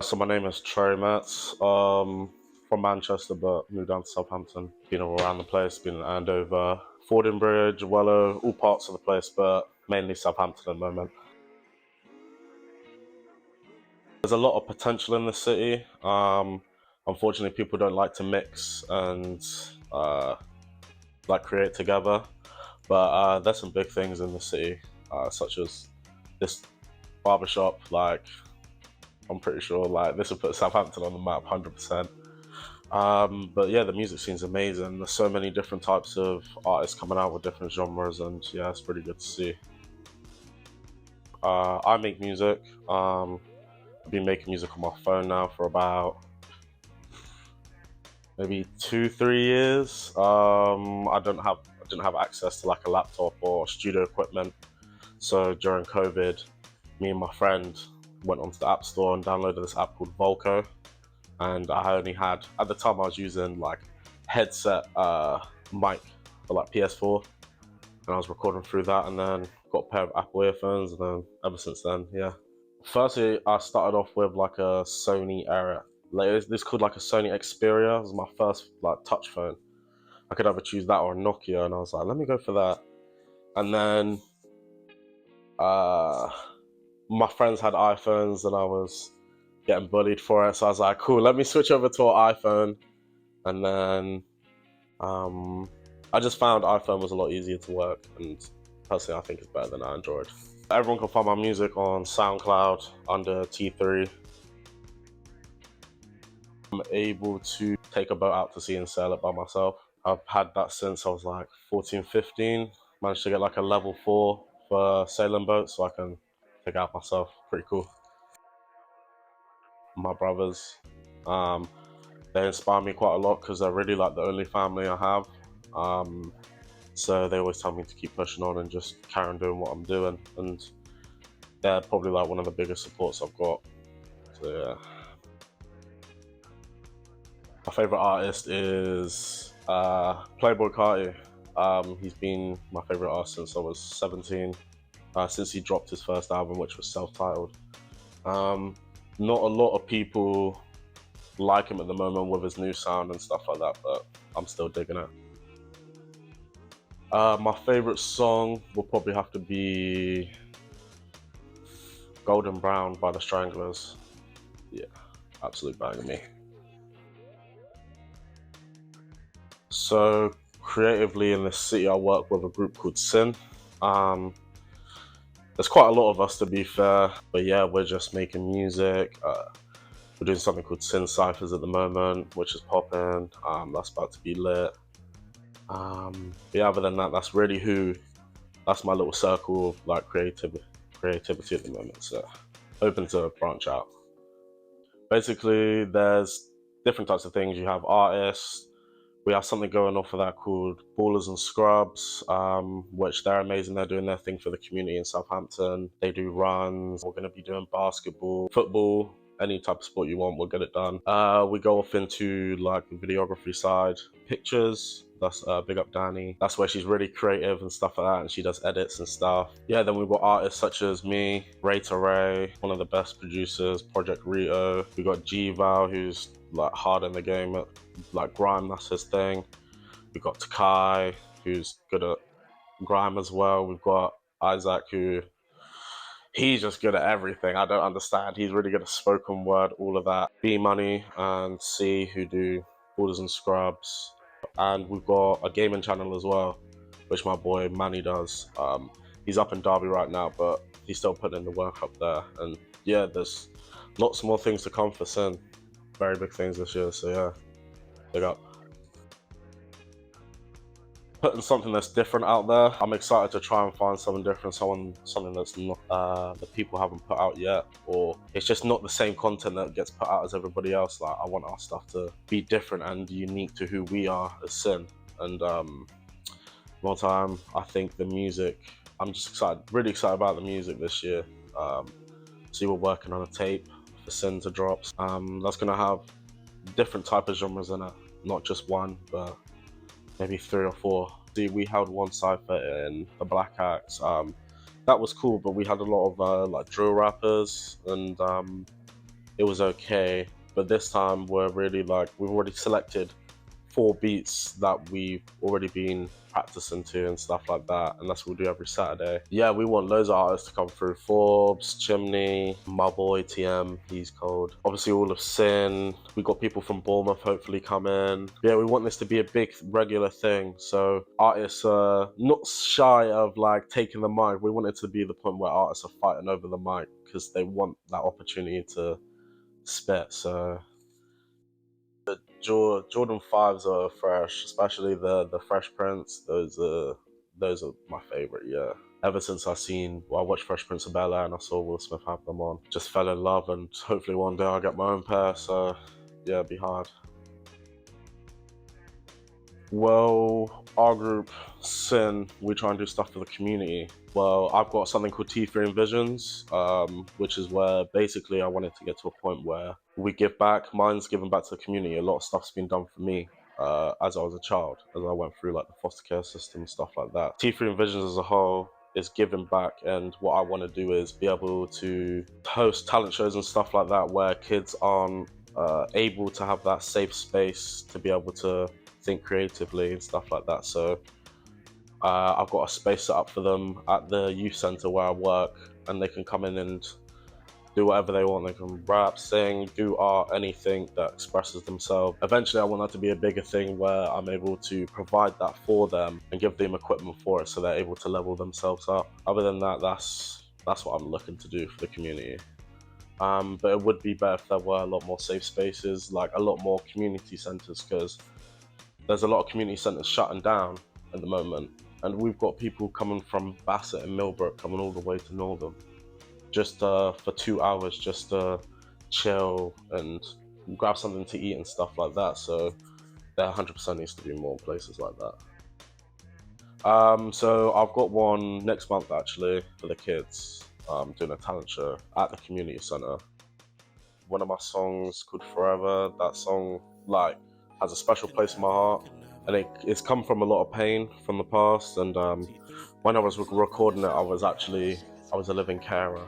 So my name is Trey Metz, from Manchester, but moved down to Southampton. Been all around the place, been in Andover, Fordingbridge, Wellow, all parts of the place, but mainly Southampton at the moment. There's a lot of potential in the city. Unfortunately, people don't like to mix and like create together, but there's some big things in the city, such as this barbershop. Like, I'm pretty sure like this will put Southampton on the map 100%. But yeah, the music scene's amazing. There's so many different types of artists coming out with different genres, and yeah, it's pretty good to see. I make music. I've been making music on my phone now for about maybe 2, 3 years. I didn't have access to like a laptop or studio equipment, so during COVID, me and my friend went onto the App Store and downloaded this app called Volco. And I only had, at the time I was using like headset mic for like PS4, and I was recording through that, and then got a pair of Apple earphones, and then ever since then, yeah. Firstly, I started off with like a Sony Era. Like this called like a Sony Xperia. It was my first like touch phone. I could either choose that or a Nokia, and I was like, let me go for that. And then uh, my friends had iPhones, and I was getting bullied for it, so I was like, cool, let me switch over to an iPhone. And then I just found iPhone was a lot easier to work, and personally I think it's better than Android. Everyone can find my music on SoundCloud under T3. I'm able to take a boat out to sea and sail it by myself. I've had that since I was like 14, 15. Managed to get like a level 4 for sailing boats, so I can take it out myself. Pretty cool. My brothers, um, they inspire me quite a lot because they're really like the only family I have. So they always tell me to keep pushing on and just carry on doing what I'm doing. And they're probably like one of the biggest supports I've got. So yeah. My favorite artist is Playboy Carti. He's been my favorite artist since I was 17, since he dropped his first album, which was self-titled. Not a lot of people like him at the moment with his new sound and stuff like that, but I'm still digging it. My favorite song will probably have to be Golden Brown by the Stranglers. Yeah, absolute banging me. So creatively in this city, I work with a group called Sin. There's quite a lot of us, to be fair, but yeah, we're just making music. We're doing something called Sin Cyphers at the moment, which is popping. That's about to be lit. But yeah, other than that, that's my little circle of like creativity at the moment. So open to branch out. Basically, there's different types of things. You have artists. We have something going on for that called Ballers and Scrubs, which they're amazing. They're doing their thing for the community in Southampton. They do runs. We're going to be doing basketball, football, any type of sport you want, we'll get it done. We go off into like the videography side, pictures. That's big up Danny. That's where she's really creative and stuff like that, and she does edits and stuff. Yeah, then we've got artists such as me, Ray to Ray, one of the best producers, Project Rio. We got G-Val, who's like hard in the game at like grime, that's his thing. We've got Takai, who's good at grime as well. We've got Isaac, who he's just good at everything. I don't understand. He's really good at spoken word, all of that. B Money and C, who do Borders and Scrubs. And we've got a gaming channel as well, which my boy Manny does. He's up in Derby right now, but he's still putting in the work up there. And yeah, there's lots more things to come for Sin. Very big things this year, so yeah, big up. Putting something that's different out there. I'm excited to try and find something different, something that's not that people haven't put out yet, or it's just not the same content that gets put out as everybody else. Like, I want our stuff to be different and unique to who we are as Sin. And more time, I think the music. I'm just excited, really excited about the music this year. So we're working on a tape for Sin to drop. That's gonna have different type of genres in it, not just one, but maybe 3 or 4. See, we held one cypher in the Black Axe. That was cool, but we had a lot of like drill rappers and it was okay. But this time we're really like, we've already selected 4 beats that we've already been practicing to and stuff like that, and that's what we'll do every Saturday. Yeah, we want loads of artists to come through. Forbes, Chimney, my boy TM, he's cold. Obviously all of Sin. We got people from Bournemouth hopefully coming. Yeah, we want this to be a big regular thing, so artists are not shy of like taking the mic. We want it to be the point where artists are fighting over the mic because they want that opportunity to spit. So Jordan 5s are fresh, especially the Fresh Prince. Those are my favorite. Yeah. Ever since I watched Fresh Prince of Bel-Air and I saw Will Smith have them on, just fell in love, and hopefully one day I'll get my own pair. So yeah, it'd be hard. Well, our group, Sin, we try and do stuff for the community. Well, I've got something called T3 Envisions, which is where basically I wanted to get to a point where we give back. Mine's giving back to the community. A lot of stuff's been done for me as I was a child, as I went through like the foster care system and stuff like that. T3 Envisions as a whole is giving back, and what I want to do is be able to host talent shows and stuff like that where kids aren't able to have that safe space to be able to think creatively and stuff like that. So I've got a space set up for them at the youth centre where I work, and they can come in and do whatever they want. They can rap, sing, do art, anything that expresses themselves. Eventually I want that to be a bigger thing where I'm able to provide that for them and give them equipment for it so they're able to level themselves up. Other than that, that's what I'm looking to do for the community. But it would be better if there were a lot more safe spaces, like a lot more community centres, because there's a lot of community centres shutting down at the moment, and we've got people coming from Bassett and Millbrook coming all the way to Northern just for 2 hours just to chill and grab something to eat and stuff like that. So there 100% needs to be more places like that. So I've got one next month actually for the kids. Doing a talent show at the community centre. One of my songs called Forever, that song like has a special place in my heart, and it's come from a lot of pain from the past. And when I was recording it, I was a living carer,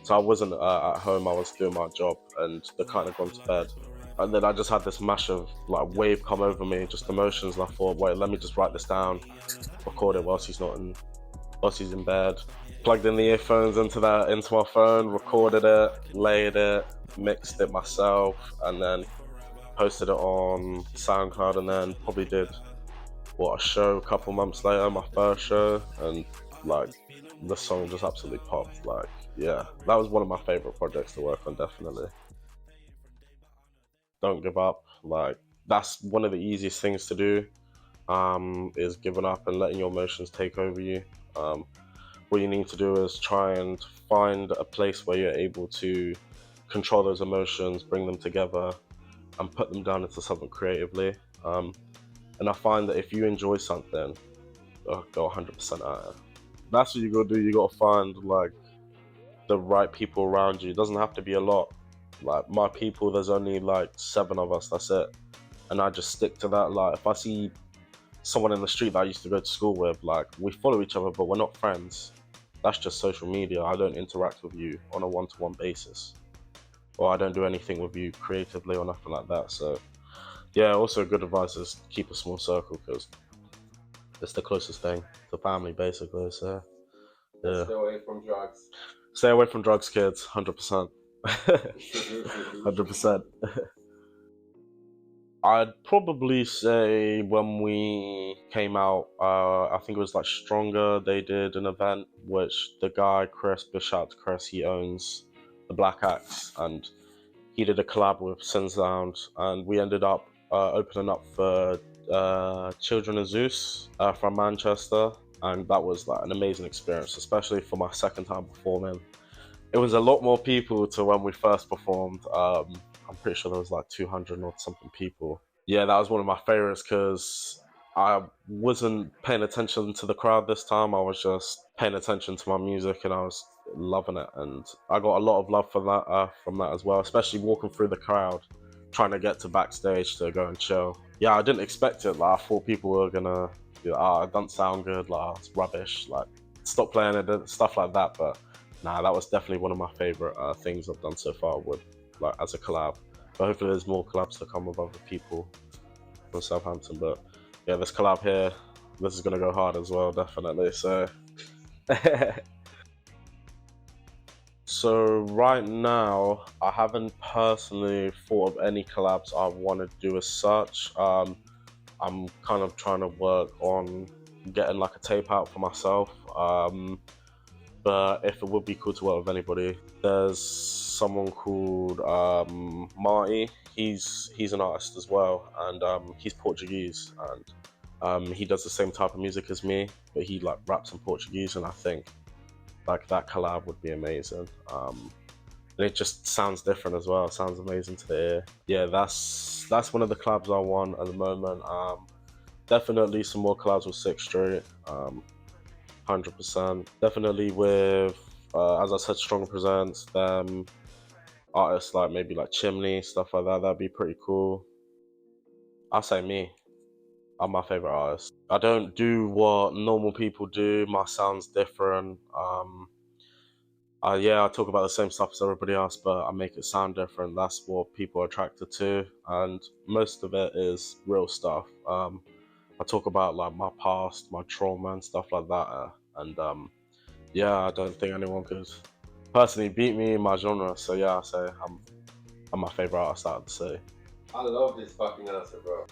so I wasn't at home. I was doing my job, and they kind of gone to bed, and then I just had this massive like wave come over me, just emotions, and I thought, wait, let me just write this down, record it whilst he's in bed. Plugged in the earphones into my phone, recorded it, laid it, mixed it myself, and then posted it on SoundCloud, and then probably did a show a couple months later, my first show, and like the song just absolutely popped. Like, yeah, that was one of my favorite projects to work on, definitely. Don't give up. Like, that's one of the easiest things to do, is giving up and letting your emotions take over you. What you need to do is try and find a place where you're able to control those emotions, bring them together, and put them down into something creatively. And I find that if you enjoy something, go 100% at it. That's what you gotta do. You gotta find like the right people around you. It doesn't have to be a lot. Like my people, there's only like 7 of us. That's it, and I just stick to that. Like if I see someone in the street that I used to go to school with, like we follow each other, but we're not friends. That's just social media. I don't interact with you on a one-to-one basis, or I don't do anything with you creatively or nothing like that. So yeah, also good advice is keep a small circle, because it's the closest thing to family, basically. So yeah. Stay away from drugs. Stay away from drugs, kids. 100%. 100%. I'd probably say when we came out, I think it was like Stronger. They did an event which the guy Chris, big shout out to Chris, he owns the Black Axe, and he did a collab with Sin Sound, and we ended up opening up for Children of Zeus from Manchester, and that was like an amazing experience, especially for my second time performing. It was a lot more people to when we first performed. I'm pretty sure there was like 200 or something people. Yeah, that was one of my favorites because I wasn't paying attention to the crowd this time. I was just paying attention to my music, and I was loving it. And I got a lot of love for that from that as well, especially walking through the crowd, trying to get to backstage to go and chill. Yeah, I didn't expect it. Like I thought people were gonna be like, it doesn't sound good, like it's rubbish, like stop playing it, stuff like that. But nah, that was definitely one of my favorite things I've done so far with like as a collab. But hopefully there's more collabs to come with other people from Southampton. But yeah, this collab here, this is gonna go hard as well, definitely. So so right now, I haven't personally thought of any collabs I want to do as such. I'm kind of trying to work on getting like a tape out for myself. But if it would be cool to work with anybody, there's someone called Marty. He's an artist as well, and he's Portuguese, and he does the same type of music as me, but he like raps in Portuguese, and I think like that collab would be amazing. And it just sounds different as well. It sounds amazing to the ear. Yeah, that's one of the collabs I want at the moment. Definitely some more collabs with Sixth Street. 100%. Definitely with, as I said, Strong Presents, them artists like maybe like Chimney, stuff like that. That'd be pretty cool. I'll say me. I'm my favorite artist. I don't do what normal people do. My sound's different. Yeah, I talk about the same stuff as everybody else, but I make it sound different. That's what people are attracted to, and most of it is real stuff. I talk about like my past, my trauma, and stuff like that, and yeah, I don't think anyone could personally beat me in my genre. So yeah, I say I'm my favorite artist out of the city. I love this fucking answer, bro.